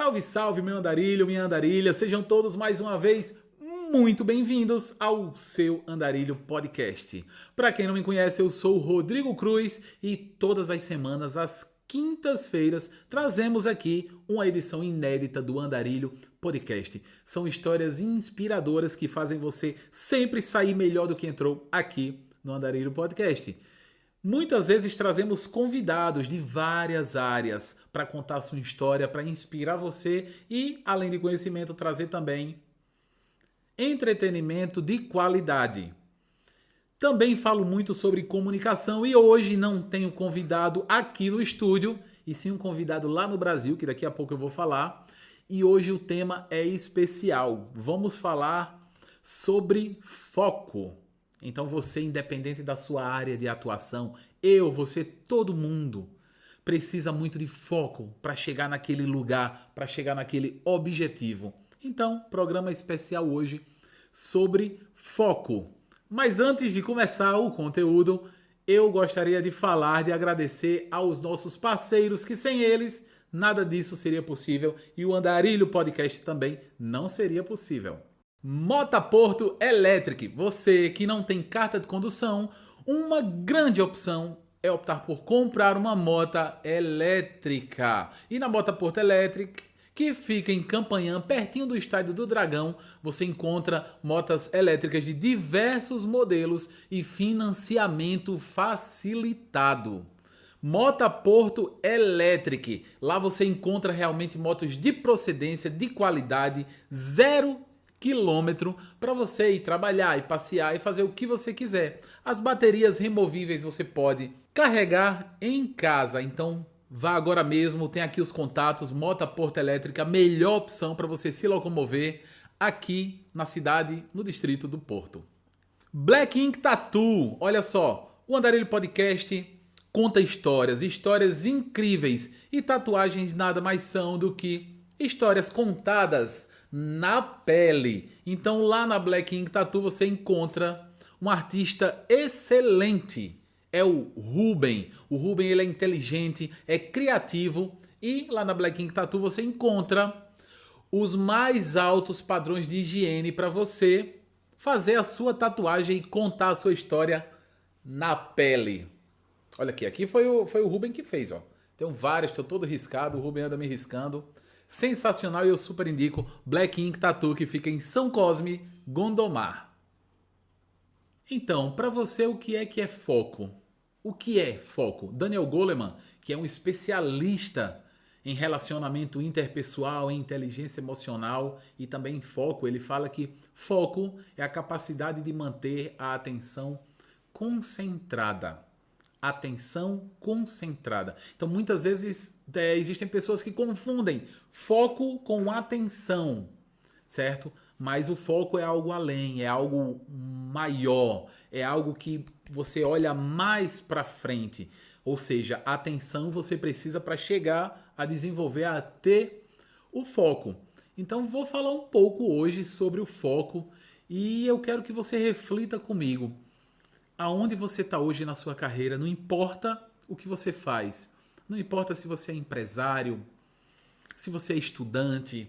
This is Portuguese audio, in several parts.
Salve, salve, meu andarilho, minha andarilha. Sejam todos mais uma vez muito bem-vindos ao seu Andarilho Podcast. Para quem não me conhece, eu sou o Rodrigo Cruz e todas as semanas, às quintas-feiras, trazemos aqui uma edição inédita do Andarilho Podcast. São histórias inspiradoras que fazem você sempre sair melhor do que entrou aqui no Andarilho Podcast. Muitas vezes trazemos convidados de várias áreas para contar sua história, para inspirar você e, além de conhecimento, trazer também entretenimento de qualidade. Também falo muito sobre comunicação e hoje não tenho convidado aqui no estúdio, e sim um convidado lá no Brasil, que daqui a pouco eu vou falar. E hoje o tema é especial. Vamos falar sobre foco. Então você, independente da sua área de atuação, você, todo mundo, precisa muito de foco para chegar naquele lugar, para chegar naquele objetivo. Então, programa especial hoje sobre foco. Mas antes de começar o conteúdo, eu gostaria de agradecer aos nossos parceiros, que sem eles nada disso seria possível e o Andarilho Podcast também não seria possível. Motaporto Electric. Você que não tem carta de condução, uma grande opção é optar por comprar uma moto elétrica. E na Motaporto Electric, que fica em Campanhã, pertinho do Estádio do Dragão, você encontra motas elétricas de diversos modelos e financiamento facilitado. Motaporto Electric. Lá você encontra realmente motos de procedência, de qualidade, 0 quilômetro para você ir trabalhar e passear e fazer o que você quiser. As baterias removíveis você pode carregar em casa, então vá agora mesmo, tem aqui os contatos. Motaporto Elétrica, melhor opção para você se locomover aqui na cidade, no distrito do Porto. Black Ink Tattoo, olha só, o Andarilho Podcast conta histórias incríveis, e tatuagens nada mais são do que histórias contadas na pele. Então lá na Black Ink Tattoo você encontra um artista excelente, é o Ruben. O Ruben, ele é inteligente, é criativo, e lá na Black Ink Tattoo você encontra os mais altos padrões de higiene para você fazer a sua tatuagem e contar a sua história na pele. Olha aqui foi o Ruben que fez, ó. Tem vários, estou todo riscado, o Ruben anda me riscando. Sensacional, e eu super indico Black Ink Tattoo, que fica em São Cosme, Gondomar. Então, para você, o que é foco? O que é foco? Daniel Goleman, que é um especialista em relacionamento interpessoal, em inteligência emocional e também em foco, ele fala que foco é a capacidade de manter a atenção concentrada. Atenção concentrada. Então, muitas vezes existem pessoas que confundem foco com atenção, certo? Mas o foco é algo além, é algo maior, é algo que você olha mais para frente. Ou seja, a atenção você precisa para chegar a desenvolver, a ter o foco. Então, vou falar um pouco hoje sobre o foco e eu quero que você reflita comigo. Aonde você está hoje na sua carreira, não importa o que você faz. Não importa se você é empresário, se você é estudante,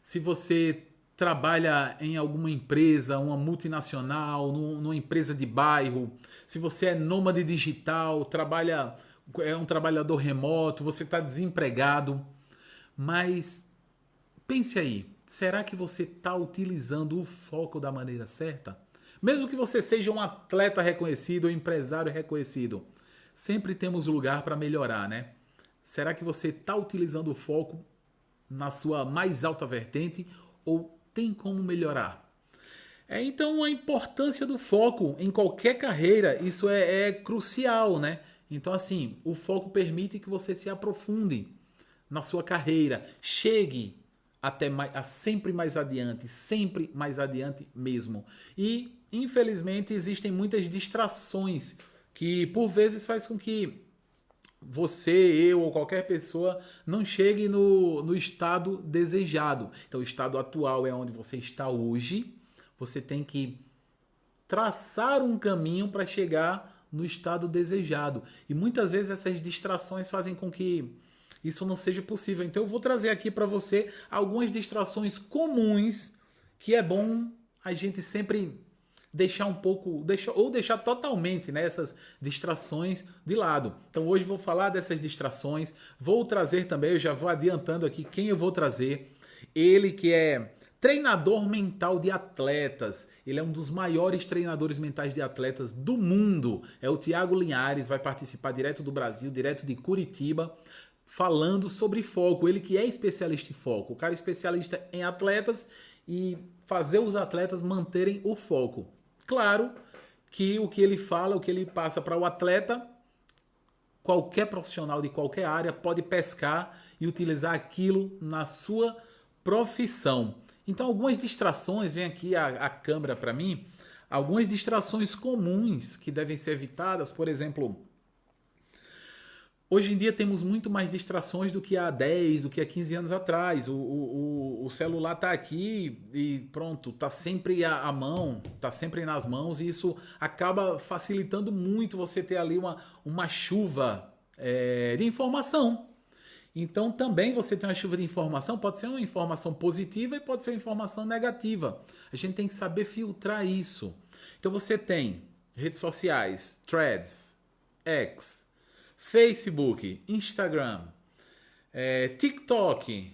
se você trabalha em alguma empresa, uma multinacional, numa empresa de bairro, se você é nômade digital, é um trabalhador remoto, você está desempregado. Mas pense aí, será que você está utilizando o foco da maneira certa? Mesmo que você seja um atleta reconhecido ou empresário reconhecido, sempre temos lugar para melhorar, né? Será que você está utilizando o foco na sua mais alta vertente ou tem como melhorar? Então, a importância do foco em qualquer carreira, isso é crucial, né? Então, assim, o foco permite que você se aprofunde na sua carreira, chegue sempre mais adiante mesmo. E infelizmente existem muitas distrações que por vezes faz com que você, eu ou qualquer pessoa não chegue no estado desejado. Então o estado atual é onde você está hoje. Você tem que traçar um caminho para chegar no estado desejado. E muitas vezes essas distrações fazem com que isso não seja possível. Então eu vou trazer aqui para você algumas distrações comuns que é bom a gente sempre deixar um pouco, deixar totalmente, né, essas distrações de lado. Então hoje vou falar dessas distrações, vou trazer também, eu já vou adiantando aqui quem eu vou trazer. Ele que é treinador mental de atletas. Ele é um dos maiores treinadores mentais de atletas do mundo. É o Tiago Linhares, vai participar direto do Brasil, direto de Curitiba, falando sobre foco. Ele que é especialista em foco. O cara é especialista em atletas e fazer os atletas manterem o foco. Claro que o que ele fala, o que ele passa para o atleta, qualquer profissional de qualquer área pode pescar e utilizar aquilo na sua profissão. Então, algumas distrações, vem aqui a câmera para mim, algumas distrações comuns que devem ser evitadas, por exemplo, hoje em dia temos muito mais distrações do que há 10, do que há 15 anos atrás. O celular está aqui e pronto, está sempre à mão, está sempre nas mãos e isso acaba facilitando muito você ter ali uma chuva de informação. Então também você tem uma chuva de informação, pode ser uma informação positiva e pode ser uma informação negativa. A gente tem que saber filtrar isso. Então você tem redes sociais, Threads, X, Facebook, Instagram, TikTok.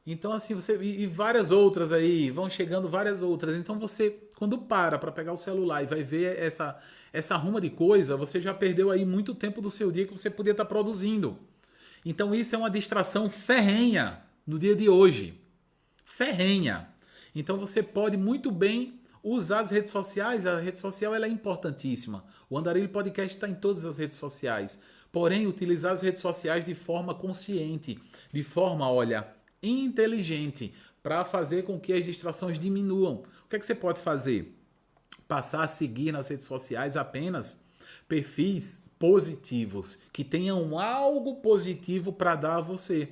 Então assim, e várias outras aí, vão chegando várias outras. Então você, quando para pegar o celular e vai ver essa ruma de coisa, você já perdeu aí muito tempo do seu dia que você podia estar produzindo. Então isso é uma distração ferrenha no dia de hoje. Ferrenha. Então você pode muito bem usar as redes sociais. A rede social ela é importantíssima. O Andarilho Podcast está em todas as redes sociais. Porém, utilizar as redes sociais de forma consciente, de forma, olha, inteligente, para fazer com que as distrações diminuam. O que é que você pode fazer? Passar a seguir nas redes sociais apenas perfis positivos, que tenham algo positivo para dar a você.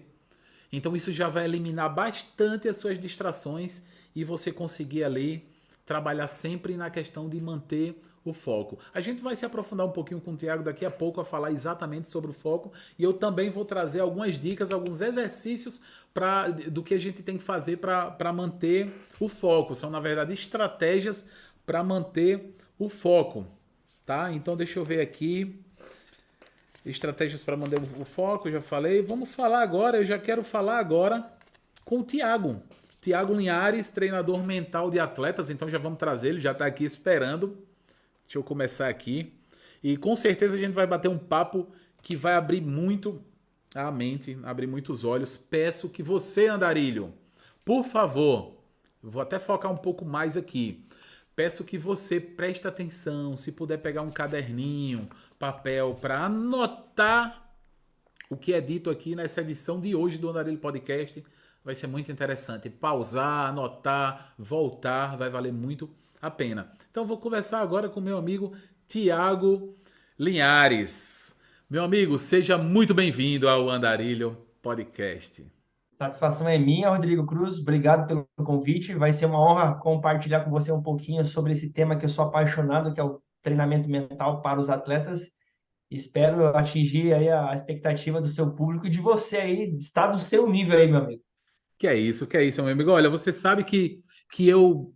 Então isso já vai eliminar bastante as suas distrações e você conseguir ali trabalhar sempre na questão de manter o foco. A gente vai se aprofundar um pouquinho com o Tiago daqui a pouco a falar exatamente sobre o foco e eu também vou trazer algumas dicas, alguns exercícios do que a gente tem que fazer para manter o foco. São, na verdade, estratégias para manter o foco. Tá? Então deixa eu ver aqui. Estratégias para manter o foco, eu já falei. Vamos falar agora, eu já quero falar agora com o Tiago. Tiago Linhares, treinador mental de atletas. Então já vamos trazer, ele já está aqui esperando. Deixa eu começar aqui. E com certeza a gente vai bater um papo que vai abrir muito a mente, abrir muitos olhos. Peço que você, Andarilho, por favor, vou até focar um pouco mais aqui. Peço que você preste atenção, se puder pegar um caderninho, papel, para anotar o que é dito aqui nessa edição de hoje do Andarilho Podcast. Vai ser muito interessante. Pausar, anotar, voltar, vai valer muito a pena. Então vou conversar agora com meu amigo Tiago Linhares. Meu amigo, seja muito bem-vindo ao Andarilho Podcast. Satisfação é minha, Rodrigo Cruz. Obrigado pelo convite. Vai ser uma honra compartilhar com você um pouquinho sobre esse tema que eu sou apaixonado, que é o treinamento mental para os atletas. Espero atingir aí a expectativa do seu público e de você aí, estar no seu nível aí, meu amigo. Que é isso, meu amigo. Olha, você sabe que eu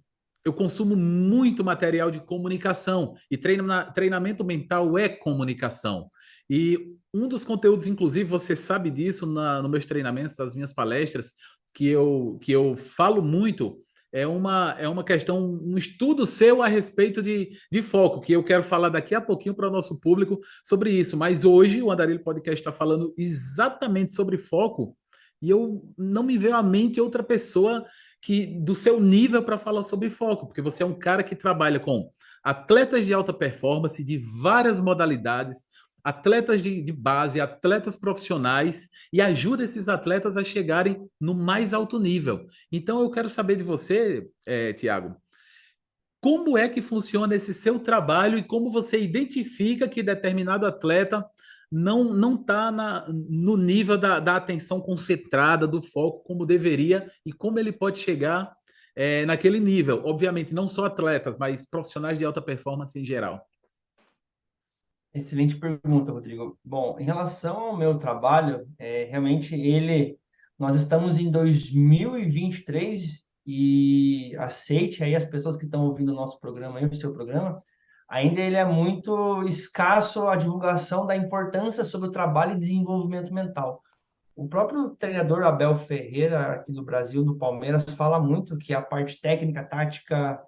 consumo muito material de comunicação e treinamento mental é comunicação. E um dos conteúdos, inclusive, você sabe disso nos meus treinamentos, das minhas palestras, que eu falo muito, é uma questão, um estudo seu a respeito de foco, que eu quero falar daqui a pouquinho para o nosso público sobre isso. Mas hoje o Andarilho Podcast está falando exatamente sobre foco e eu não me veio à mente outra pessoa que do seu nível para falar sobre foco, porque você é um cara que trabalha com atletas de alta performance de várias modalidades, atletas de base, atletas profissionais e ajuda esses atletas a chegarem no mais alto nível. Então eu quero saber de você, Tiago, como é que funciona esse seu trabalho e como você identifica que determinado atleta não está no nível da atenção concentrada, do foco, como deveria, e como ele pode chegar naquele nível? Obviamente, não só atletas, mas profissionais de alta performance em geral. Excelente pergunta, Rodrigo. Bom, em relação ao meu trabalho, realmente nós estamos em 2023 e aceite aí as pessoas que estão ouvindo o nosso programa, aí, o seu programa, ainda ele é muito escasso a divulgação da importância sobre o trabalho e desenvolvimento mental. O próprio treinador Abel Ferreira, aqui do Brasil, do Palmeiras, fala muito que a parte técnica, tática,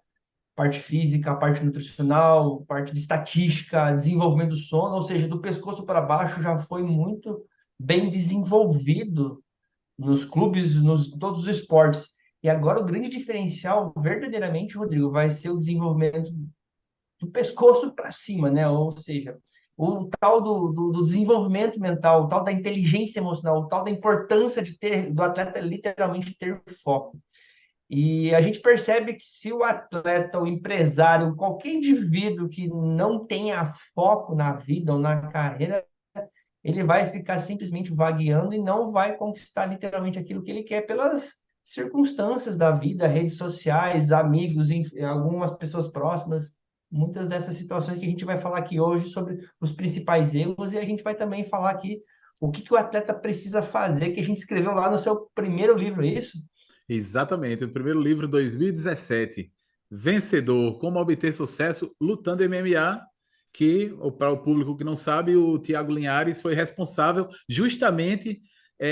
parte física, parte nutricional, parte de estatística, desenvolvimento do sono, ou seja, do pescoço para baixo já foi muito bem desenvolvido nos clubes, nos todos os esportes. E agora o grande diferencial, verdadeiramente, Rodrigo, vai ser o desenvolvimento do pescoço para cima, né? Ou seja, o tal do desenvolvimento mental, o tal da inteligência emocional, o tal da importância do atleta literalmente ter foco. E a gente percebe que se o atleta, o empresário, qualquer indivíduo que não tenha foco na vida ou na carreira, ele vai ficar simplesmente vagueando e não vai conquistar literalmente aquilo que ele quer pelas circunstâncias da vida, redes sociais, amigos, algumas pessoas próximas, muitas dessas situações que a gente vai falar aqui hoje sobre os principais erros e a gente vai também falar aqui o que o atleta precisa fazer, que a gente escreveu lá no seu primeiro livro, é isso? Exatamente, o primeiro livro 2017, Vencedor, Como Obter Sucesso Lutando MMA, que, para o público que não sabe, o Tiago Linhares foi responsável, justamente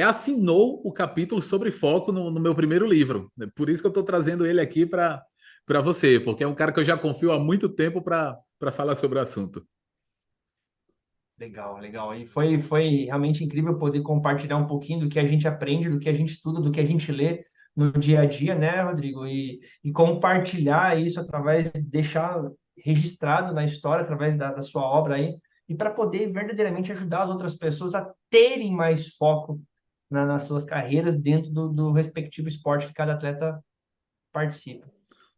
assinou o capítulo sobre foco no meu primeiro livro. Por isso que eu estou trazendo ele aqui para você, porque é um cara que eu já confio há muito tempo para falar sobre o assunto. Legal, legal. E foi realmente incrível poder compartilhar um pouquinho do que a gente aprende, do que a gente estuda, do que a gente lê no dia a dia, né, Rodrigo? E compartilhar isso através, deixar registrado na história, através da sua obra aí, e para poder verdadeiramente ajudar as outras pessoas a terem mais foco nas suas carreiras dentro do respectivo esporte que cada atleta participa.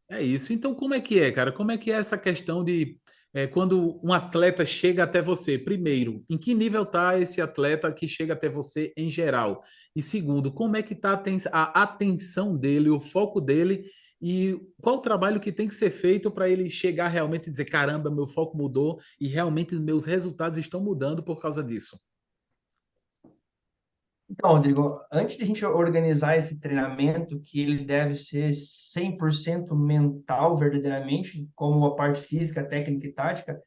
É isso. Então, como é que é, cara? Como é que é essa questão de quando um atleta chega até você? Primeiro, em que nível está esse atleta que chega até você em geral? E segundo, como é que está a atenção dele, o foco dele e qual o trabalho que tem que ser feito para ele chegar realmente e dizer, caramba, meu foco mudou e realmente meus resultados estão mudando por causa disso? Então, Rodrigo, antes de a gente organizar esse treinamento, que ele deve ser 100% mental, verdadeiramente, como a parte física, técnica e tática,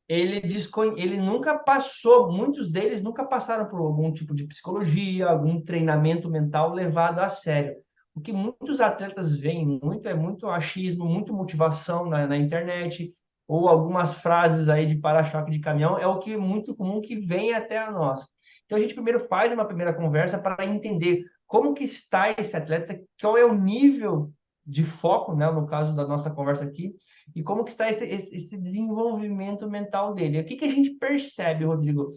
ele nunca passou, muitos deles nunca passaram por algum tipo de psicologia, algum treinamento mental levado a sério. O que muitos atletas veem muito é muito achismo, muito motivação na internet, ou algumas frases aí de para-choque de caminhão, é o que é muito comum que vem até a nós. Então a gente primeiro faz uma primeira conversa para entender como que está esse atleta, qual é o nível de foco, né, no caso da nossa conversa aqui, e como que está esse desenvolvimento mental dele. O que que a gente percebe, Rodrigo,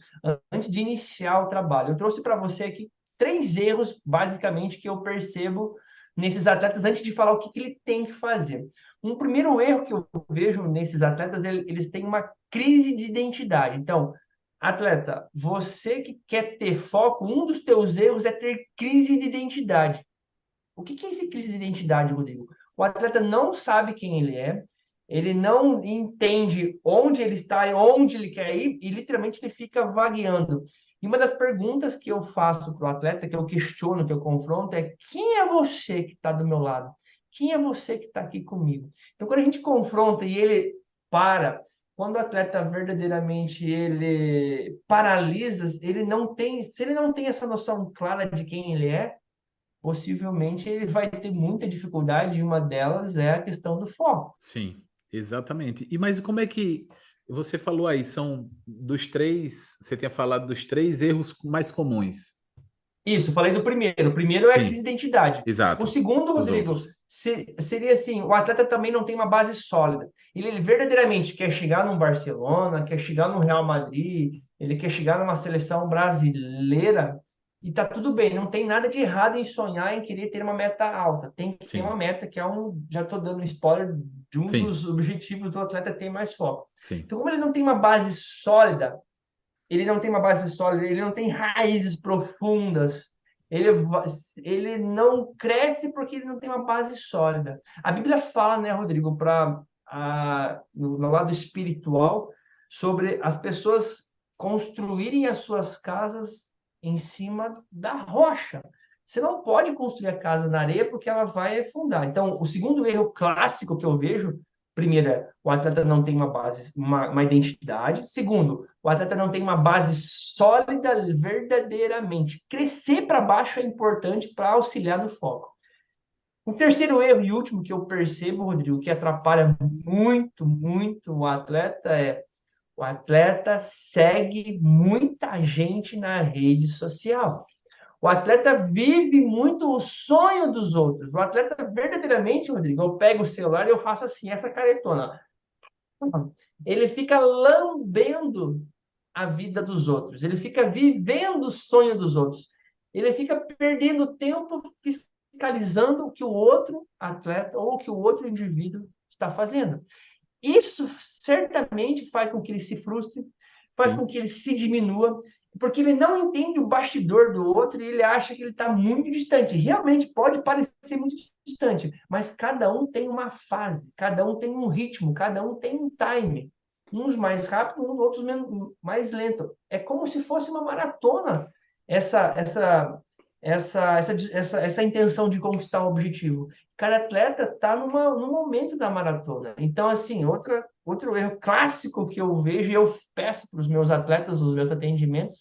antes de iniciar o trabalho? Eu trouxe para você aqui três erros, basicamente, que eu percebo nesses atletas antes de falar o que que ele tem que fazer. Um primeiro erro que eu vejo nesses atletas, eles têm uma crise de identidade. Então, atleta, você que quer ter foco, um dos teus erros é ter crise de identidade. O que que é esse crise de identidade, Rodrigo? O atleta não sabe quem ele não entende onde ele está e onde ele quer ir, e literalmente ele fica vagueando. E uma das perguntas que eu faço para o atleta, que eu questiono, que eu confronto, é quem é você que está do meu lado? Quem é você que está aqui comigo? Então, quando a gente confronta e ele para, quando o atleta verdadeiramente ele paralisa, ele não tem, se ele não tem essa noção clara de quem ele é, possivelmente ele vai ter muita dificuldade, e uma delas é a questão do foco. Sim, exatamente. E mas como é que você falou aí, são dos três, você tinha falado dos três erros mais comuns. Isso, falei do primeiro. O primeiro é a crise Sim, de identidade. O exato. segundo, Os Rodrigo, outros. seria assim: o atleta também não tem uma base sólida. Ele verdadeiramente quer chegar num Barcelona, quer chegar no Real Madrid, ele quer chegar numa seleção brasileira, e tá tudo bem, não tem nada de errado em sonhar em querer ter uma meta alta. Tem que ter uma Sim, meta que já estou dando spoiler de um sim, dos objetivos do atleta ter mais foco. sim, Então, como ele não tem uma base sólida, ele não tem uma base sólida, ele não tem raízes profundas. Ele, ele não cresce porque ele não tem uma base sólida. A Bíblia fala, né, Rodrigo, no lado espiritual, sobre as pessoas construírem as suas casas em cima da rocha. Você não pode construir a casa na areia porque ela vai afundar. Então, o segundo erro clássico que eu vejo, primeiro, o atleta não tem uma base, uma identidade. Segundo, o atleta não tem uma base sólida verdadeiramente. Crescer para baixo é importante para auxiliar no foco. O terceiro erro e último que eu percebo, Rodrigo, que atrapalha muito, muito o atleta segue muita gente na rede social. O atleta vive muito o sonho dos outros. O atleta verdadeiramente, Rodrigo, eu pego o celular e eu faço assim, essa caretona. Ele fica lambendo a vida dos outros. Ele fica vivendo o sonho dos outros. Ele fica perdendo tempo fiscalizando o que o outro atleta ou o que o outro indivíduo está fazendo. Isso certamente faz com que ele se frustre, faz com Sim. que ele se diminua, porque ele não entende o bastidor do outro e ele acha que ele está muito distante. Realmente pode parecer muito distante, mas cada um tem uma fase, cada um tem um ritmo, cada um tem um time. Uns mais rápido, outros mais lento. É como se fosse uma maratona essa, essa, essa intenção de conquistar o objetivo. Cada atleta está no momento da maratona. Então, assim, outro erro clássico que eu vejo e eu peço para os meus atletas, nos meus atendimentos,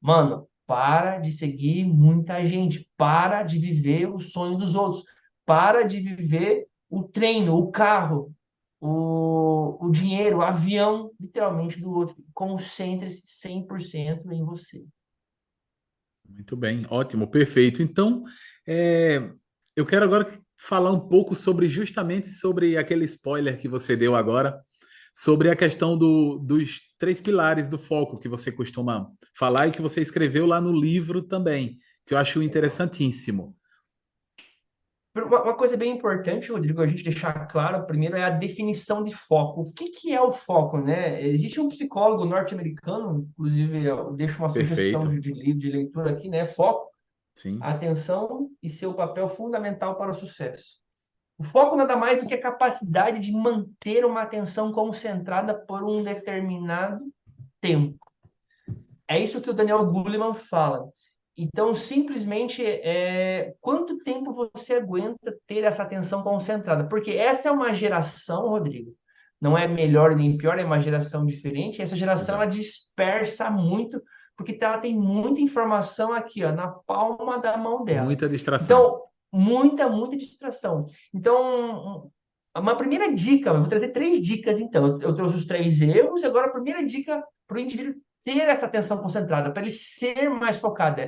mano, para de seguir muita gente, para de viver o sonho dos outros, para de viver o treino, o carro, o dinheiro, o avião, literalmente, do outro. Concentre-se 100% em você. Muito bem, ótimo, perfeito. Então, é, eu quero agora falar um pouco sobre justamente sobre aquele spoiler que você deu agora, sobre a questão dos três pilares do foco que você costuma falar e que você escreveu lá no livro também, que eu acho interessantíssimo. Uma coisa bem importante, Rodrigo, a gente deixar claro primeiro é a definição de foco. O que que é o foco, né? Existe um psicólogo norte-americano, inclusive eu deixo uma sugestão Perfeito, de livro de leitura aqui, né? Foco, sim. atenção e seu papel fundamental para o sucesso. O foco nada mais do que a capacidade de manter uma atenção concentrada por um determinado tempo. É isso que o Daniel Goleman fala. Então, simplesmente, quanto tempo você aguenta ter essa atenção concentrada? Porque essa é uma geração, Rodrigo, não é melhor nem pior, é uma geração diferente. Essa geração, ela Exato. dispersa muito, porque ela tem muita informação aqui, ó, na palma da mão dela. Muita distração. Então, muita distração. Então, uma primeira dica, eu vou trazer três dicas, então. Eu trouxe os três erros, e agora a primeira dica para o indivíduo ter essa atenção concentrada, para ele ser mais focado,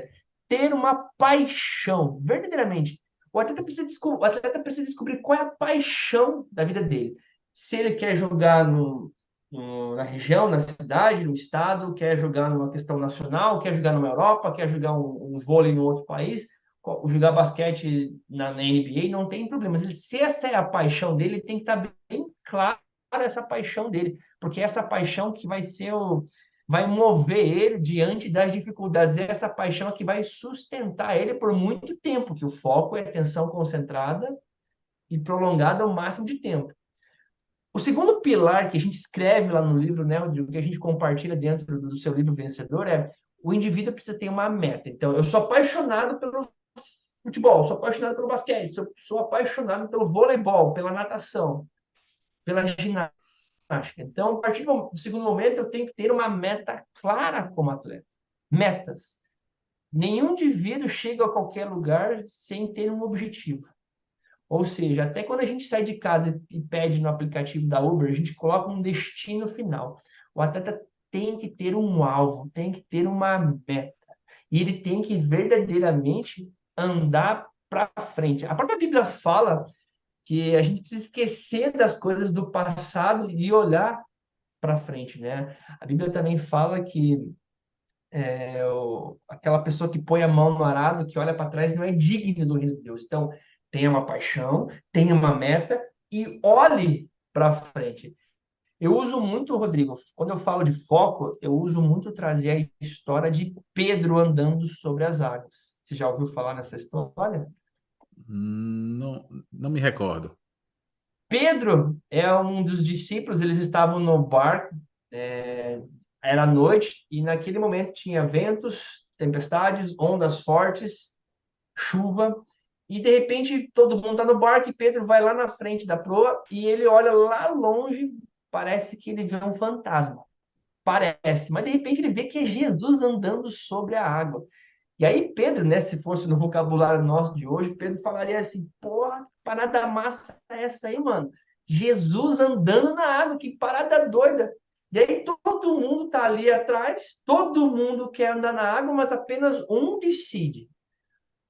ter uma paixão, verdadeiramente. O atleta precisa descobrir qual é a paixão da vida dele. Se ele quer jogar na região, na cidade, no estado, quer jogar numa questão nacional, quer jogar numa Europa, quer jogar um vôlei em outro país, jogar basquete na NBA, não tem problema. Se essa é a paixão dele, tem que estar bem clara essa paixão dele, porque essa paixão que vai mover ele diante das dificuldades. É essa paixão que vai sustentar ele por muito tempo, que o foco é atenção concentrada e prolongada ao máximo de tempo. O segundo pilar que a gente escreve lá no livro, né, Rodrigo, que a gente compartilha dentro do seu livro Vencedor, é o indivíduo precisa ter uma meta. Então, eu sou apaixonado pelo futebol, sou apaixonado pelo basquete, sou apaixonado pelo voleibol, pela natação, pela ginástica. Então, a partir do segundo momento, eu tenho que ter uma meta clara como atleta. Metas. Nenhum indivíduo chega a qualquer lugar sem ter um objetivo. Ou seja, até quando a gente sai de casa e pede no aplicativo da Uber, a gente coloca um destino final. O atleta tem que ter um alvo, tem que ter uma meta. E ele tem que verdadeiramente andar para frente. A própria Bíblia fala que a gente precisa esquecer das coisas do passado e olhar para frente, né? A Bíblia também fala que aquela pessoa que põe a mão no arado, que olha para trás, não é digno do reino de Deus. Então, tenha uma paixão, tenha uma meta e olhe para frente. Eu uso muito, Rodrigo, quando eu falo de foco, eu uso muito trazer a história de Pedro andando sobre as águas. Você já ouviu falar nessa história? Não, não me recordo. Pedro é um dos discípulos, eles estavam no barco Era noite e naquele momento tinha ventos, tempestades, ondas fortes, chuva, e de repente todo mundo está no barco e Pedro vai lá na frente da proa e ele olha lá longe, parece que ele vê um fantasma. Parece, mas de repente ele vê que é Jesus andando sobre a água. E aí Pedro, né, se fosse no vocabulário nosso de hoje, Pedro falaria assim: porra, parada massa é essa aí, mano? Jesus andando na água, que parada doida. E aí todo mundo tá ali atrás, todo mundo quer andar na água, mas apenas um decide.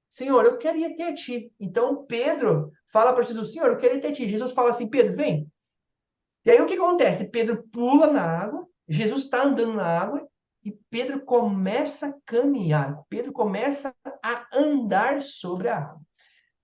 Senhor, eu queria ter a ti. Então Pedro fala para Jesus: Senhor, eu queria ter a ti. Jesus fala assim: Pedro, vem. E aí o que acontece? Pedro pula na água, Jesus está andando na água e Pedro começa a caminhar. Pedro começa a andar sobre a água.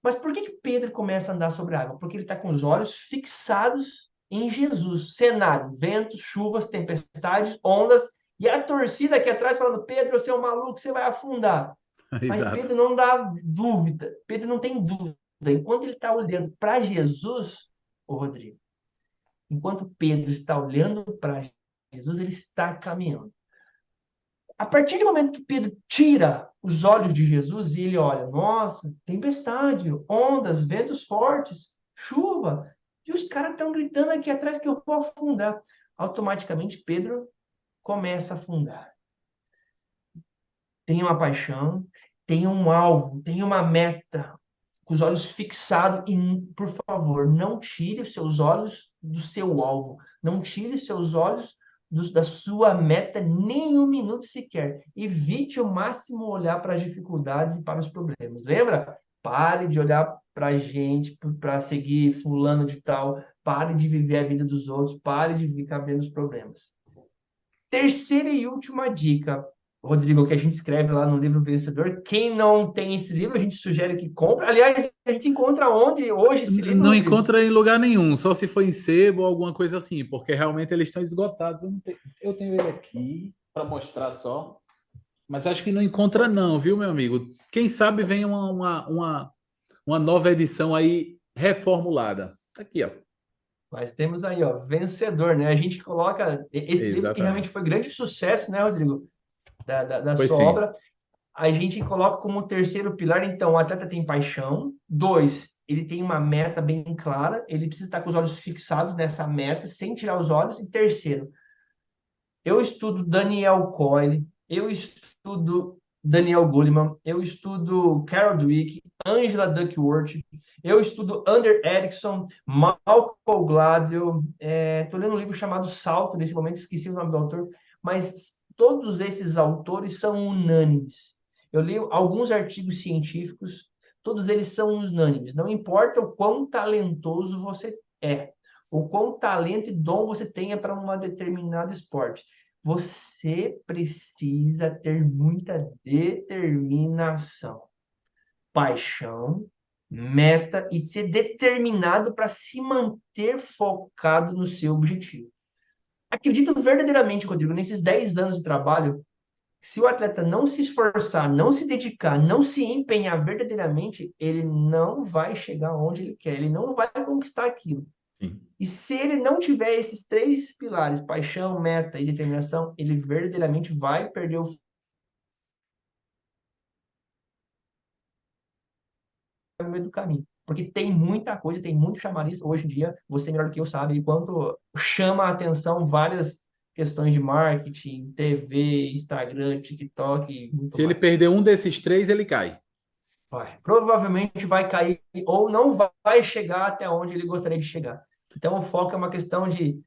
Mas por que que Pedro começa a andar sobre a água? Porque ele está com os olhos fixados em Jesus. Cenário: ventos, chuvas, tempestades, ondas, e a torcida aqui atrás falando: Pedro, você é um maluco, você vai afundar. Mas Exato. Pedro não dá dúvida. Pedro não tem dúvida. Enquanto ele está olhando para Jesus, o Rodrigo, enquanto Pedro está olhando para Jesus, ele está caminhando. A partir do momento que Pedro tira os olhos de Jesus e ele olha: nossa, tempestade, ondas, ventos fortes, chuva, e os caras estão gritando aqui atrás que eu vou afundar. Automaticamente Pedro começa a afundar. Tem uma paixão, tem um alvo, tem uma meta, com os olhos fixados e, por favor, não tire os seus olhos do seu alvo, não tire os seus olhos da sua meta nem um minuto sequer. Evite o máximo olhar para as dificuldades e para os problemas. Lembra? Pare de olhar para a gente, para seguir fulano de tal, pare de viver a vida dos outros, pare de ficar vendo os problemas. Terceira e última dica, Rodrigo, que a gente escreve lá no livro Vencedor. Quem não tem esse livro, a gente sugere que compre. Aliás, a gente encontra onde hoje esse livro, Não Rodrigo? encontra em lugar nenhum, só se for em sebo ou alguma coisa assim, porque realmente eles estão esgotados. Eu tenho ele aqui para mostrar só, mas acho que não encontra não, viu, meu amigo? Quem sabe vem uma nova edição aí reformulada. Tá aqui, ó. Mas temos aí, ó, Vencedor, né? A gente coloca esse livro que realmente Exatamente. foi grande sucesso, né, Rodrigo? Da Foi sua sim. obra. A gente coloca como terceiro pilar, então, o atleta tem paixão. Dois, ele tem uma meta bem clara, ele precisa estar com os olhos fixados nessa meta, sem tirar os olhos. E terceiro, eu estudo Daniel Coyle, eu estudo Daniel Goleman, eu estudo Carol Dweck, Angela Duckworth, eu estudo Under Erickson, Malcolm Gladwell, estou lendo um livro chamado Salto, nesse momento esqueci o nome do autor, mas todos esses autores são unânimes. Eu li alguns artigos científicos, todos eles são unânimes. Não importa o quão talentoso você é, o quão talento e dom você tenha para um determinado esporte. Você precisa ter muita determinação, paixão, meta e ser determinado para se manter focado no seu objetivo. Acredito verdadeiramente, Rodrigo, nesses 10 anos de trabalho, se o atleta não se esforçar, não se dedicar, não se empenhar verdadeiramente, ele não vai chegar onde ele quer, ele não vai conquistar aquilo. Sim. E se ele não tiver esses três pilares, paixão, meta e determinação, ele verdadeiramente vai perder o no meio do caminho. Porque tem muita coisa, tem muito chamariz. Hoje em dia, você melhor do que eu sabe, enquanto chama a atenção várias questões de marketing, TV, Instagram, TikTok e muito Se ele mais. perder um desses três, ele cai. Vai. Provavelmente vai cair ou não vai chegar até onde ele gostaria de chegar. Então, o foco é uma questão de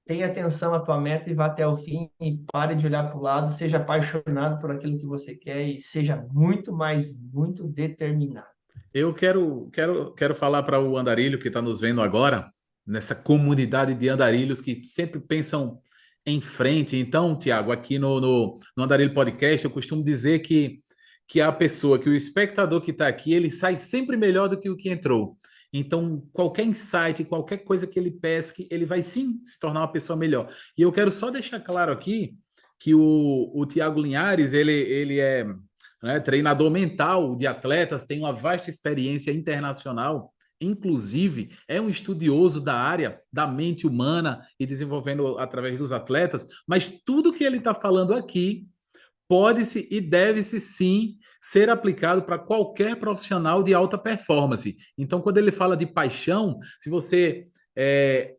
tenha atenção à tua meta e vá até o fim e pare de olhar para o lado, seja apaixonado por aquilo que você quer e seja muito, mais muito determinado. Eu quero falar para o andarilho que está nos vendo agora, nessa comunidade de andarilhos que sempre pensam em frente. Então, Tiago, aqui no Andarilho Podcast, eu costumo dizer que a pessoa, que o espectador que está aqui, ele sai sempre melhor do que o que entrou. Então, qualquer insight, qualquer coisa que ele pesque, ele vai sim se tornar uma pessoa melhor. E eu quero só deixar claro aqui que o Tiago Linhares, ele é, né, treinador mental de atletas, tem uma vasta experiência internacional inclusive, é um estudioso da área da mente humana e desenvolvendo através dos atletas, mas tudo que ele está falando aqui pode-se e deve-se sim ser aplicado para qualquer profissional de alta performance. Então, quando ele fala de paixão, se você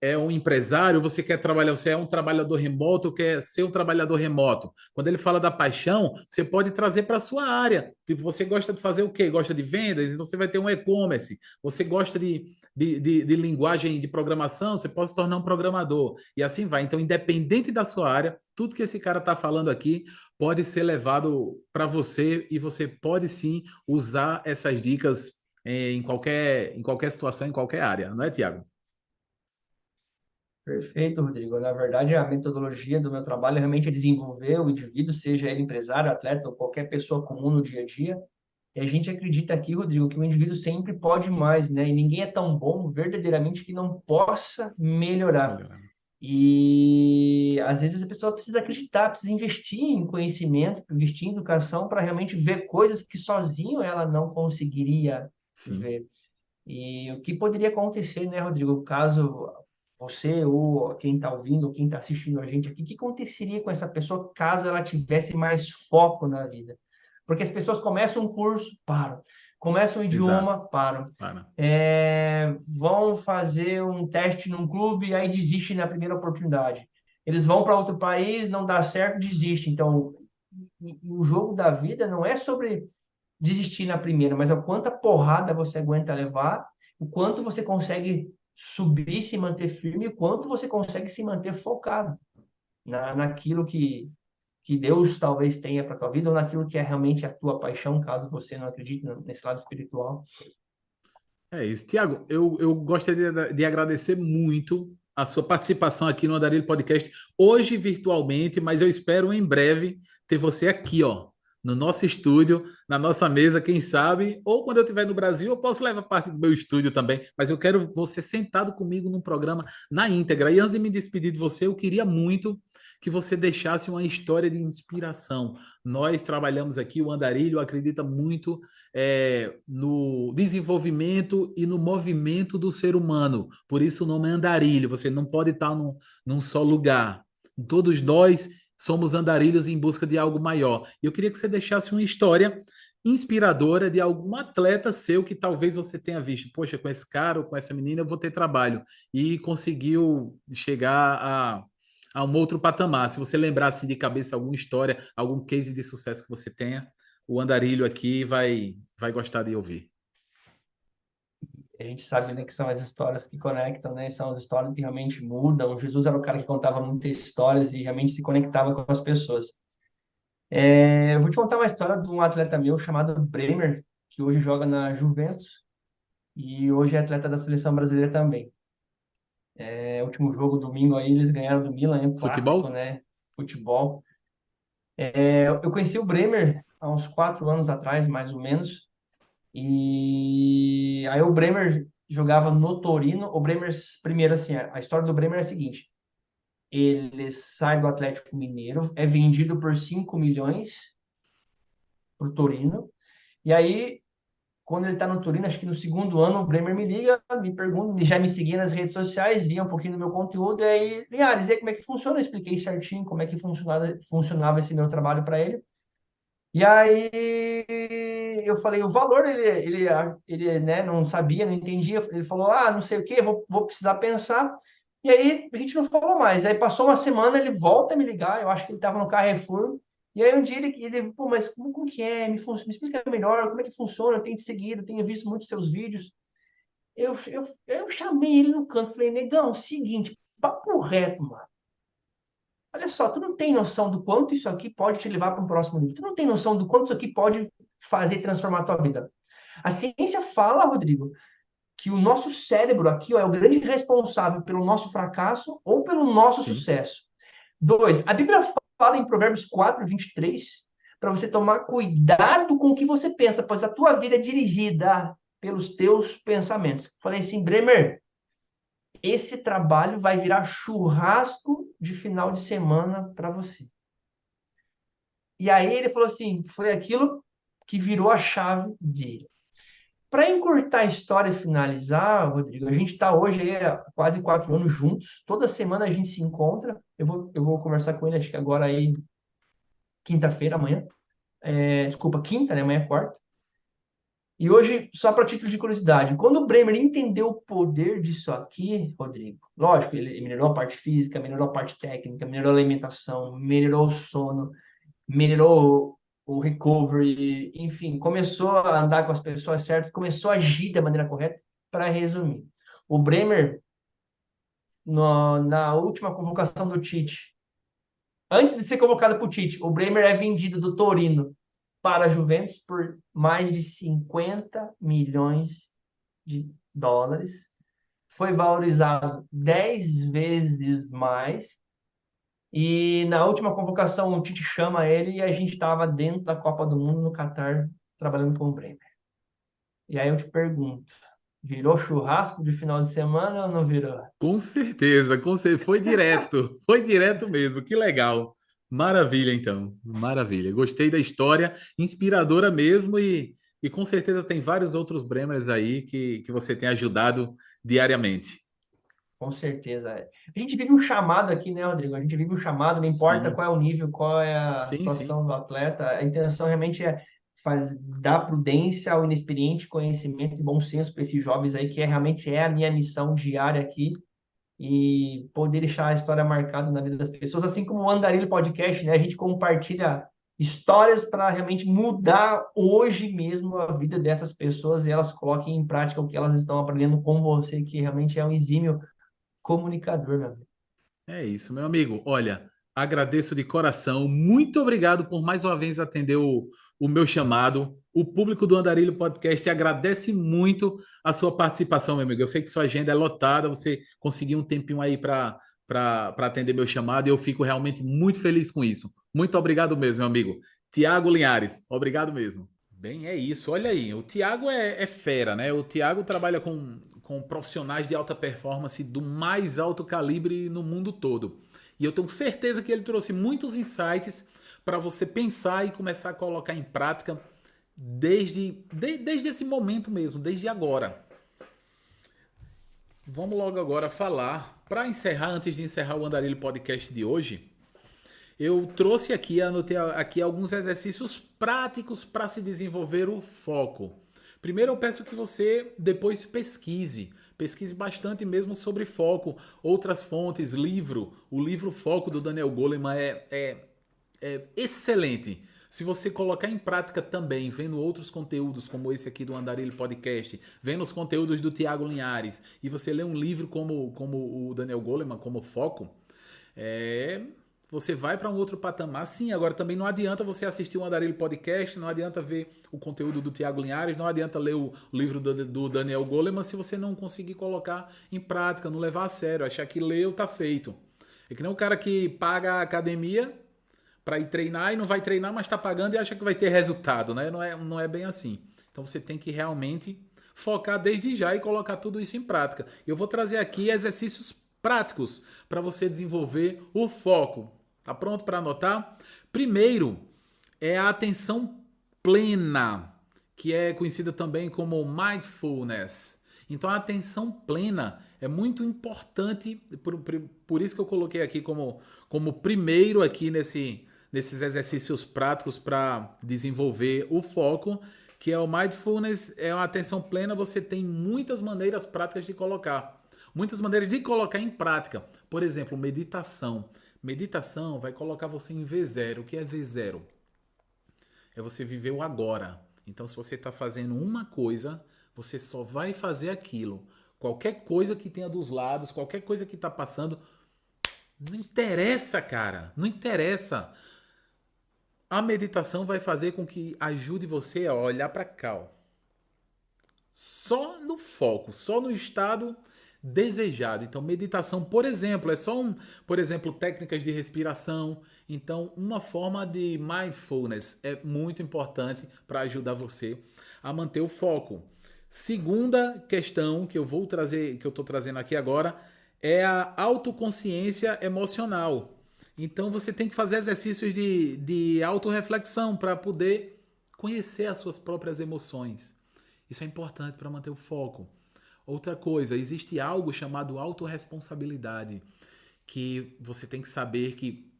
é um empresário, você quer trabalhar, você é um trabalhador remoto, quer ser um trabalhador remoto. Quando ele fala da paixão, você pode trazer para a sua área. Tipo, você gosta de fazer o quê? Gosta de vendas? Então você vai ter um e-commerce. Você gosta de linguagem de programação? Você pode se tornar um programador. E assim vai. Então, independente da sua área, tudo que esse cara está falando aqui pode ser levado para você e você pode sim usar essas dicas em qualquer situação, em qualquer área, não é, Tiago? Perfeito, Rodrigo. Na verdade, a metodologia do meu trabalho realmente é desenvolver o indivíduo, seja ele empresário, atleta ou qualquer pessoa comum no dia a dia. E a gente acredita aqui, Rodrigo, que o indivíduo sempre pode mais, né? E ninguém é tão bom verdadeiramente que não possa melhorar. Melhorar. E às vezes a pessoa precisa acreditar, precisa investir em conhecimento, investir em educação para realmente ver coisas que sozinho ela não conseguiria Sim, ver. E o que poderia acontecer, né, Rodrigo, caso você ou quem está ouvindo, ou quem está assistindo a gente aqui, o que aconteceria com essa pessoa caso ela tivesse mais foco na vida? Porque as pessoas começam um curso, param. Começam um exato. idioma, param. Para. Vão fazer um teste num clube e aí desistem na primeira oportunidade. Eles vão para outro país, não dá certo, desistem. Então, o jogo da vida não é sobre desistir na primeira, mas o quanta porrada você aguenta levar, o quanto você consegue subir, se manter firme, e o quanto você consegue se manter focado naquilo que Deus talvez tenha para tua vida, ou naquilo que é realmente a tua paixão, caso você não acredite nesse lado espiritual. É isso. Tiago, eu gostaria de agradecer muito a sua participação aqui no Andarilho Podcast, hoje virtualmente, mas eu espero em breve ter você aqui, ó, no nosso estúdio, na nossa mesa, quem sabe, ou quando eu estiver no Brasil, eu posso levar parte do meu estúdio também, mas eu quero você sentado comigo num programa na íntegra. E antes de me despedir de você, eu queria muito que você deixasse uma história de inspiração. Nós trabalhamos aqui, o Andarilho acredita muito no desenvolvimento e no movimento do ser humano. Por isso o nome é andarilho. Você não pode estar num só lugar. Todos nós somos andarilhos em busca de algo maior. E eu queria que você deixasse uma história inspiradora de algum atleta seu que talvez você tenha visto. Poxa, com esse cara ou com essa menina eu vou ter trabalho. E conseguiu chegar a um outro patamar. Se você lembrasse de cabeça alguma história, algum case de sucesso que você tenha, o andarilho aqui vai gostar de ouvir. A gente sabe, né, que são as histórias que conectam, né? São as histórias que realmente mudam. Jesus era o cara que contava muitas histórias e realmente se conectava com as pessoas. Eu vou te contar uma história de um atleta meu chamado Bremer, que hoje joga na Juventus e hoje é atleta da seleção brasileira também. Último jogo, domingo, aí eles ganharam do Milan, um clássico, Futebol? né? Futebol. Eu conheci o Bremer há uns 4 anos atrás, mais ou menos. E aí o Bremer jogava no Torino. O Bremer, primeiro assim, a história do Bremer é a seguinte: ele sai do Atlético Mineiro, é vendido por 5 milhões pro Torino. E aí, quando ele está no Torino, acho que no segundo ano, o Bremer me liga, me pergunta, já me seguia nas redes sociais, via um pouquinho do meu conteúdo, e aí, Linhares, e aí como é que funciona? Eu expliquei certinho como é que funcionava esse meu trabalho para ele. E aí eu falei, o valor ele, né, não sabia, não entendia. Ele falou, não sei o quê, vou precisar pensar. E aí a gente não falou mais. Aí passou uma semana, ele volta a me ligar. Eu acho que ele estava no Carrefour. E aí um dia ele pô, mas como que é? Me explica melhor, como é que funciona? Eu tenho te seguido, tenho visto muitos seus vídeos. Eu chamei ele no canto, falei, negão, seguinte, papo reto, mano. Olha só, tu não tem noção do quanto isso aqui pode te levar para um próximo nível. Tu não tem noção do quanto isso aqui pode fazer transformar a tua vida. A ciência fala, Rodrigo, que o nosso cérebro aqui ó, é o grande responsável pelo nosso fracasso ou pelo nosso Sim. sucesso. Dois, a Bíblia fala em Provérbios 4:23 para você tomar cuidado com o que você pensa, pois a tua vida é dirigida pelos teus pensamentos. Falei assim, Bremer, esse trabalho vai virar churrasco de final de semana para você. E aí ele falou assim, foi aquilo que virou a chave dele. Para encurtar a história e finalizar, Rodrigo, a gente está hoje aí há quase 4 anos juntos. Toda semana a gente se encontra. Eu vou conversar com ele, acho que agora aí, quinta-feira, amanhã. Desculpa, quinta, né? Amanhã é quarta. E hoje, só para título de curiosidade, quando o Bremer entendeu o poder disso aqui, Rodrigo, lógico, ele melhorou a parte física, melhorou a parte técnica, melhorou a alimentação, melhorou o sono, melhorou o recovery, enfim, começou a andar com as pessoas certas, começou a agir da maneira correta. Para resumir, o Bremer, na última convocação do Tite, antes de ser convocado para o Tite, o Bremer é vendido do Torino para a Juventus por mais de 50 milhões de dólares. Foi valorizado 10 vezes mais. E na última convocação, o Tite chama ele e a gente estava dentro da Copa do Mundo no Catar, trabalhando com o Bremer. E aí eu te pergunto, virou churrasco de final de semana ou não virou? Com certeza, com certeza. Foi direto mesmo. Que legal. Maravilha, então. Maravilha. Gostei da história, inspiradora mesmo e com certeza tem vários outros Bremers aí que você tem ajudado diariamente. Com certeza. A gente vive um chamado aqui, né, Rodrigo? A gente vive um chamado, não importa Sim, qual é o nível, qual é a sim, sim. situação do atleta, a intenção realmente é dar prudência ao inexperiente, conhecimento e bom senso para esses jovens aí, que realmente é a minha missão diária aqui, e poder deixar a história marcada na vida das pessoas, assim como o Andarilho Podcast, né? A gente compartilha histórias para realmente mudar hoje mesmo a vida dessas pessoas e elas coloquem em prática o que elas estão aprendendo com você, que realmente é um exímio comunicador, meu amigo. É isso, meu amigo. Olha, agradeço de coração. Muito obrigado por mais uma vez atender o meu chamado. O público do Andarilho Podcast agradece muito a sua participação, meu amigo. Eu sei que sua agenda é lotada, você conseguiu um tempinho aí para atender meu chamado e eu fico realmente muito feliz com isso. Muito obrigado mesmo, meu amigo. Tiago Linhares, obrigado mesmo. Bem, é isso. Olha aí, o Thiago é fera, né? O Thiago trabalha com profissionais de alta performance do mais alto calibre no mundo todo. E eu tenho certeza que ele trouxe muitos insights para você pensar e começar a colocar em prática desde esse momento mesmo, desde agora. Vamos logo agora falar, para encerrar, antes de encerrar o Andarilho Podcast de hoje, eu trouxe aqui, anotei aqui alguns exercícios práticos para se desenvolver o foco. Primeiro, eu peço que você depois pesquise. Pesquise bastante mesmo sobre foco, outras fontes, livro. O livro Foco do Daniel Goleman é excelente. Se você colocar em prática também, vendo outros conteúdos como esse aqui do Andarilho Podcast, vendo os conteúdos do Tiago Linhares, e você lê um livro como o Daniel Goleman, como Foco, é, você vai para um outro patamar. Sim, agora também não adianta você assistir o Andarilho Podcast, não adianta ver o conteúdo do Tiago Linhares, não adianta ler o livro do Daniel Goleman se você não conseguir colocar em prática, não levar a sério, achar que leu tá feito. É que nem o cara que paga a academia para ir treinar e não vai treinar, mas está pagando e acha que vai ter resultado, né? Não é bem assim. Então você tem que realmente focar desde já e colocar tudo isso em prática. Eu vou trazer aqui exercícios práticos para você desenvolver o foco. Tá pronto para anotar? Primeiro é a atenção plena, que é conhecida também como mindfulness. Então a atenção plena é muito importante, por isso que eu coloquei aqui como primeiro aqui nesses exercícios práticos para desenvolver o foco, que é o mindfulness, é uma atenção plena, você tem muitas maneiras práticas de colocar. Muitas maneiras de colocar em prática. Por exemplo, meditação. Meditação vai colocar você em V0. O que é V0? É você viver o agora. Então, se você está fazendo uma coisa, você só vai fazer aquilo. Qualquer coisa que tenha dos lados, qualquer coisa que está passando, não interessa, cara. Não interessa. A meditação vai fazer com que ajude você a olhar para cá, ó. Só no foco, só no estado desejado. Então, meditação, por exemplo, por exemplo, técnicas de respiração. Então, uma forma de mindfulness é muito importante para ajudar você a manter o foco. Segunda questão que eu vou trazer, que eu estou trazendo aqui agora, é a autoconsciência emocional. Então, você tem que fazer exercícios de autorreflexão para poder conhecer as suas próprias emoções. Isso é importante para manter o foco. Outra coisa, existe algo chamado autorresponsabilidade, que você tem que saber que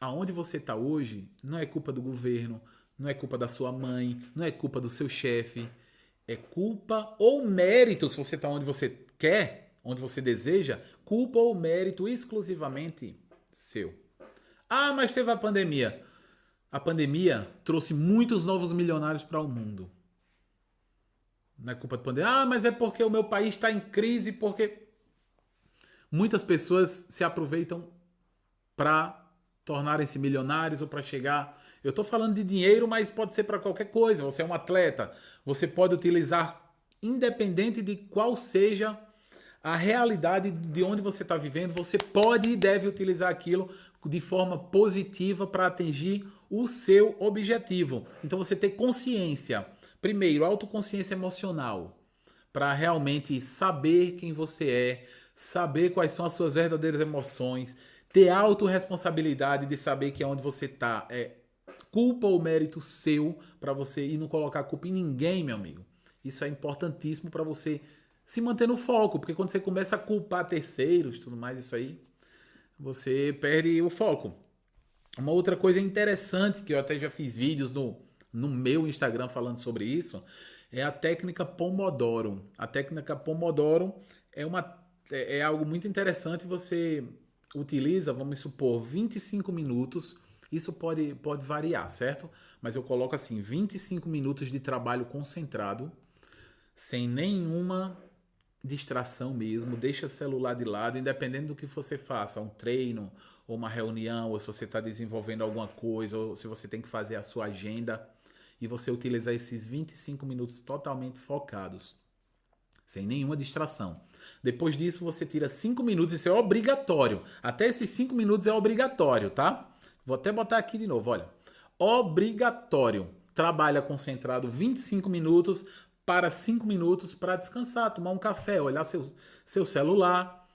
aonde você está hoje não é culpa do governo, não é culpa da sua mãe, não é culpa do seu chefe, é culpa ou mérito, se você está onde você quer, onde você deseja, culpa ou mérito exclusivamente seu. Ah, mas teve a pandemia. A pandemia trouxe muitos novos milionários para o mundo. Não é culpa da pandemia. Ah, mas é porque o meu país está em crise, porque muitas pessoas se aproveitam para tornarem-se milionários ou para chegar. Eu estou falando de dinheiro, mas pode ser para qualquer coisa. Você é um atleta, você pode utilizar, independente de qual seja a realidade de onde você está vivendo, você pode e deve utilizar aquilo de forma positiva para atingir o seu objetivo. Então você tem consciência. Primeiro, autoconsciência emocional, para realmente saber quem você é, saber quais são as suas verdadeiras emoções, ter autorresponsabilidade de saber que onde você está é culpa ou mérito seu para você e não colocar culpa em ninguém, meu amigo. Isso é importantíssimo para você se manter no foco, porque quando você começa a culpar terceiros, tudo mais, isso aí, você perde o foco. Uma outra coisa interessante, que eu até já fiz vídeos no meu Instagram falando sobre isso, é a técnica Pomodoro. A técnica Pomodoro é algo muito interessante. Você utiliza, vamos supor, 25 minutos. Isso pode variar, certo? Mas eu coloco assim, 25 minutos de trabalho concentrado, sem nenhuma distração mesmo. Deixa o celular de lado, independente do que você faça, um treino, ou uma reunião, ou se você está desenvolvendo alguma coisa, ou se você tem que fazer a sua agenda, e você utilizar esses 25 minutos totalmente focados, sem nenhuma distração. Depois disso, você tira 5 minutos, isso é obrigatório. Até esses 5 minutos é obrigatório, tá? Vou até botar aqui de novo, olha. Obrigatório. Trabalha concentrado 25 minutos para 5 minutos para descansar, tomar um café, olhar seu celular,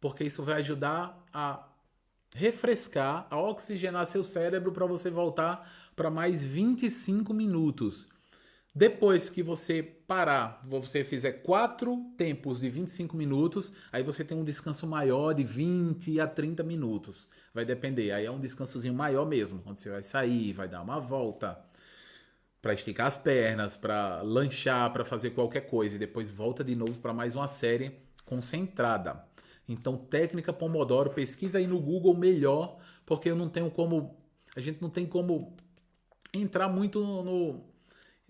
porque isso vai ajudar a refrescar, a oxigenar seu cérebro para você voltar para mais 25 minutos. Depois que você parar, você fizer 4 tempos de 25 minutos, aí você tem um descanso maior de 20 a 30 minutos. Vai depender, aí é um descansozinho maior mesmo, onde você vai sair, vai dar uma volta, para esticar as pernas, para lanchar, para fazer qualquer coisa. E depois volta de novo para mais uma série concentrada. Então, técnica Pomodoro, pesquisa aí no Google melhor, porque eu não tenho como... A gente não tem como entrar muito no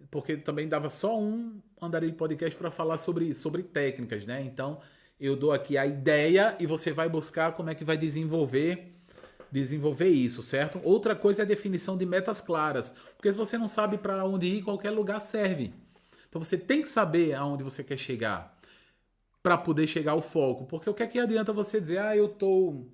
porque também dava só um Andarilho Podcast para falar sobre técnicas, né? Então, eu dou aqui a ideia e você vai buscar como é que vai desenvolver isso, certo? Outra coisa é a definição de metas claras, porque se você não sabe para onde ir, qualquer lugar serve. Então, você tem que saber aonde você quer chegar para poder chegar ao foco, porque o que é que adianta você dizer, eu tô...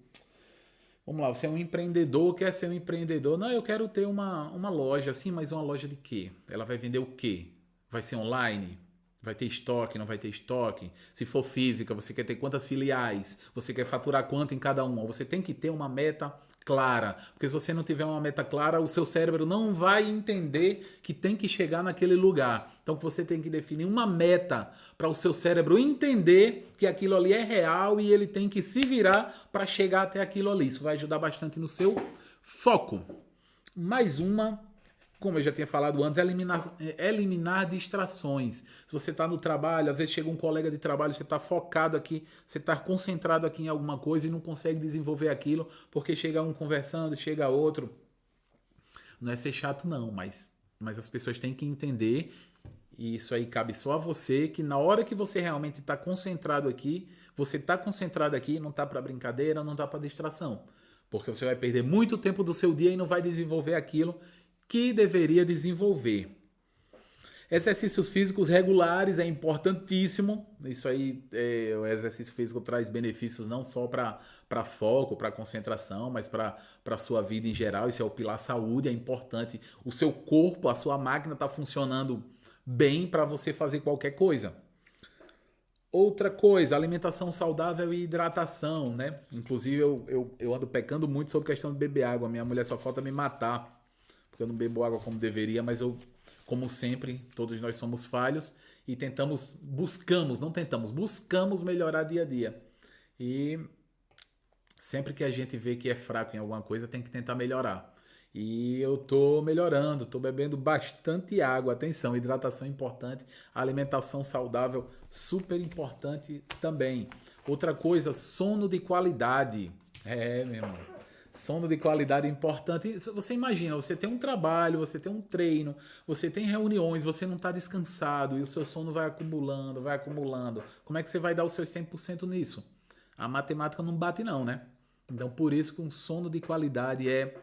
Vamos lá, você é um empreendedor, quer ser um empreendedor. Não, eu quero ter uma loja, assim, mas uma loja de quê? Ela vai vender o quê? Vai ser online? Vai ter estoque? Não vai ter estoque? Se for física, você quer ter quantas filiais? Você quer faturar quanto em cada uma? Você tem que ter uma meta clara, porque se você não tiver uma meta clara, o seu cérebro não vai entender que tem que chegar naquele lugar. Então você tem que definir uma meta para o seu cérebro entender que aquilo ali é real e ele tem que se virar para chegar até aquilo ali. Isso vai ajudar bastante no seu foco. Mais uma, como eu já tinha falado antes, eliminar distrações. Se você está no trabalho, às vezes chega um colega de trabalho, você está focado aqui, você está concentrado aqui em alguma coisa e não consegue desenvolver aquilo, porque chega um conversando, chega outro. Não é ser chato não, mas as pessoas têm que entender, e isso aí cabe só a você, que na hora que você realmente está concentrado aqui, você está concentrado aqui, não está para brincadeira, não está para distração. Porque você vai perder muito tempo do seu dia e não vai desenvolver aquilo que deveria desenvolver. Exercícios físicos regulares é importantíssimo. Isso aí, o exercício físico traz benefícios não só para foco, para concentração, mas para a sua vida em geral. Isso é o pilar saúde, é importante. O seu corpo, a sua máquina está funcionando bem para você fazer qualquer coisa. Outra coisa, alimentação saudável e hidratação, né? Inclusive, eu ando pecando muito sobre questão de beber água. Minha mulher só falta me matar, porque eu não bebo água como deveria, mas eu como sempre, todos nós somos falhos e buscamos melhorar dia a dia. E sempre que a gente vê que é fraco em alguma coisa, tem que tentar melhorar. E eu tô melhorando, tô bebendo bastante água. Atenção, hidratação é importante, alimentação saudável super importante também. Outra coisa, sono de qualidade. Meu irmão. Sono de qualidade é importante. Você imagina, você tem um trabalho, você tem um treino, você tem reuniões, você não está descansado e o seu sono vai acumulando, vai acumulando. Como é que você vai dar os seus 100% nisso? A matemática não bate não, né? Então por isso que um sono de qualidade é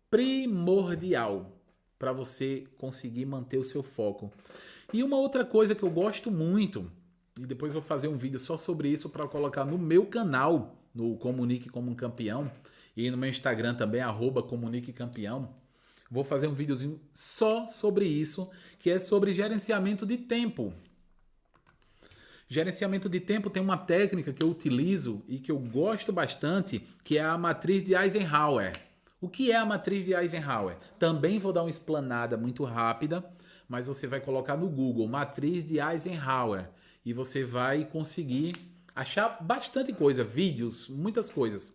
primordial para você conseguir manter o seu foco. E uma outra coisa que eu gosto muito, e depois vou fazer um vídeo só sobre isso para colocar no meu canal, no Comunique como um Campeão, e no meu Instagram também, @comuniquecampeão. Vou fazer um videozinho só sobre isso, que é sobre gerenciamento de tempo. Gerenciamento de tempo tem uma técnica que eu utilizo e que eu gosto bastante, que é a matriz de Eisenhower. O que é a matriz de Eisenhower? Também vou dar uma explanada muito rápida, mas você vai colocar no Google, matriz de Eisenhower, e você vai conseguir achar bastante coisa, vídeos, muitas coisas.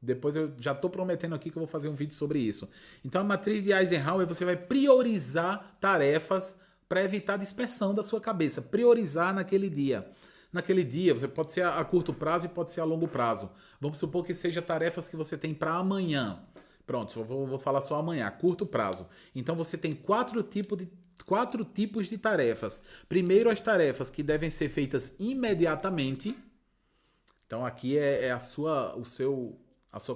Depois eu já estou prometendo aqui que eu vou fazer um vídeo sobre isso. Então a matriz de Eisenhower, você vai priorizar tarefas para evitar dispersão da sua cabeça. Priorizar naquele dia. Naquele dia, você pode ser a curto prazo e pode ser a longo prazo. Vamos supor que seja tarefas que você tem para amanhã. Pronto, vou falar só amanhã, a curto prazo. Então você tem quatro tipos de tarefas. Primeiro, as tarefas que devem ser feitas imediatamente. Então aqui é a sua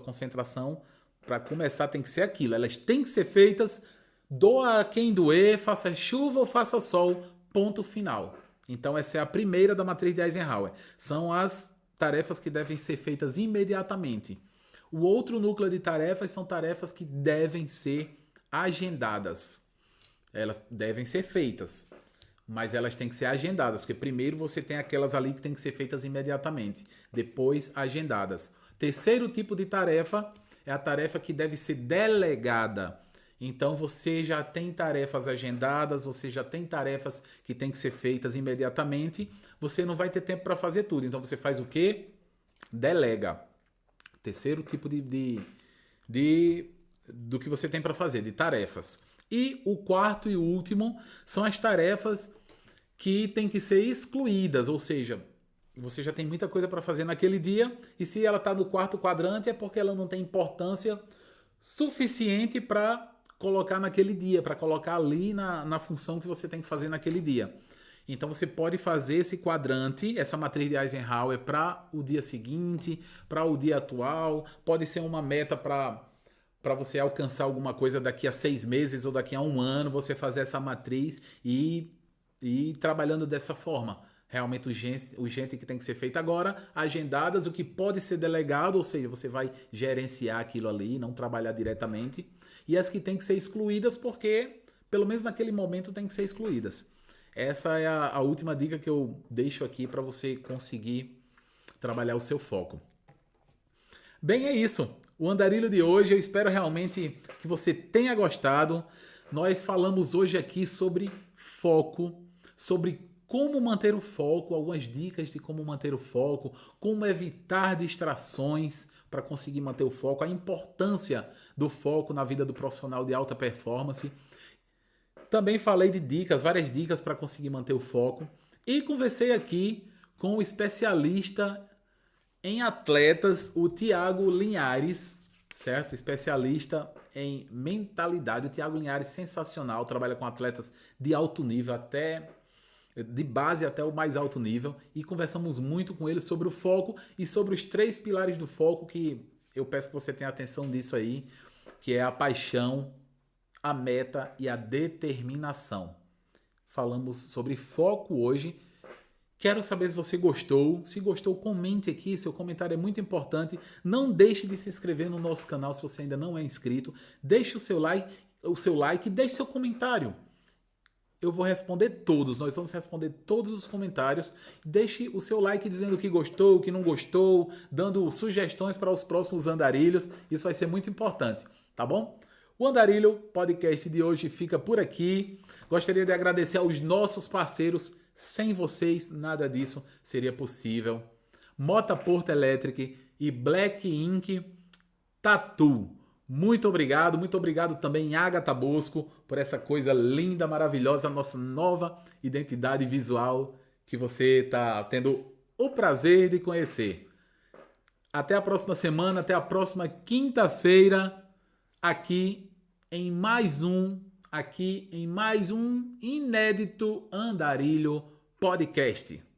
concentração para começar tem que ser aquilo. Elas têm que ser feitas, doa a quem doer, faça chuva ou faça sol, ponto final. Então essa é a primeira da matriz de Eisenhower. São as tarefas que devem ser feitas imediatamente. O outro núcleo de tarefas são tarefas que devem ser agendadas. Elas devem ser feitas, mas elas têm que ser agendadas, porque primeiro você tem aquelas ali que têm que ser feitas imediatamente, depois agendadas. Terceiro tipo de tarefa é a tarefa que deve ser delegada. Então você já tem tarefas agendadas, você já tem tarefas que têm que ser feitas imediatamente, você não vai ter tempo para fazer tudo. Então você faz o quê? Delega. Terceiro tipo do que você tem para fazer, de tarefas. E o quarto e o último são as tarefas que têm que ser excluídas, ou seja, você já tem muita coisa para fazer naquele dia e se ela está no quarto quadrante é porque ela não tem importância suficiente para colocar naquele dia, para colocar ali na função que você tem que fazer naquele dia. Então você pode fazer esse quadrante, essa matriz de Eisenhower para o dia seguinte, para o dia atual, pode ser uma meta para você alcançar alguma coisa daqui a 6 meses ou daqui a 1 ano, você fazer essa matriz e ir trabalhando dessa forma. Realmente urgente que tem que ser feito agora, agendadas, o que pode ser delegado, ou seja, você vai gerenciar aquilo ali, não trabalhar diretamente, e as que tem que ser excluídas porque, pelo menos naquele momento, tem que ser excluídas. Essa é a última dica que eu deixo aqui para você conseguir trabalhar o seu foco. Bem, é isso. O Andarilho de hoje, eu espero realmente que você tenha gostado. Nós falamos hoje aqui sobre foco, sobre como manter o foco, algumas dicas de como manter o foco, como evitar distrações para conseguir manter o foco, a importância do foco na vida do profissional de alta performance. Também falei de dicas, várias dicas para conseguir manter o foco. E conversei aqui com o especialista em atletas, o Thiago Linhares, certo? Especialista em mentalidade. O Thiago Linhares, sensacional, trabalha com atletas de alto nível, de base até o mais alto nível. E conversamos muito com ele sobre o foco e sobre os 3 pilares do foco, que eu peço que você tenha atenção nisso aí, que é a paixão, a meta e a determinação. Falamos sobre foco hoje. Quero saber se você gostou. Se gostou, comente aqui. Seu comentário é muito importante. Não deixe de se inscrever no nosso canal se você ainda não é inscrito. Deixe o seu like e deixe seu comentário. Eu vou responder todos. Nós vamos responder todos os comentários. Deixe o seu like dizendo o que gostou, o que não gostou, dando sugestões para os próximos andarilhos. Isso vai ser muito importante, tá bom? O Andarilho Podcast de hoje fica por aqui. Gostaria de agradecer aos nossos parceiros. Sem vocês, nada disso seria possível. Mota Porto Electric e Black Ink Tattoo. Muito obrigado também Agatha Bosco por essa coisa linda, maravilhosa, nossa nova identidade visual que você está tendo o prazer de conhecer. Até a próxima semana, até a próxima quinta-feira, aqui em mais um inédito Andarilho Podcast.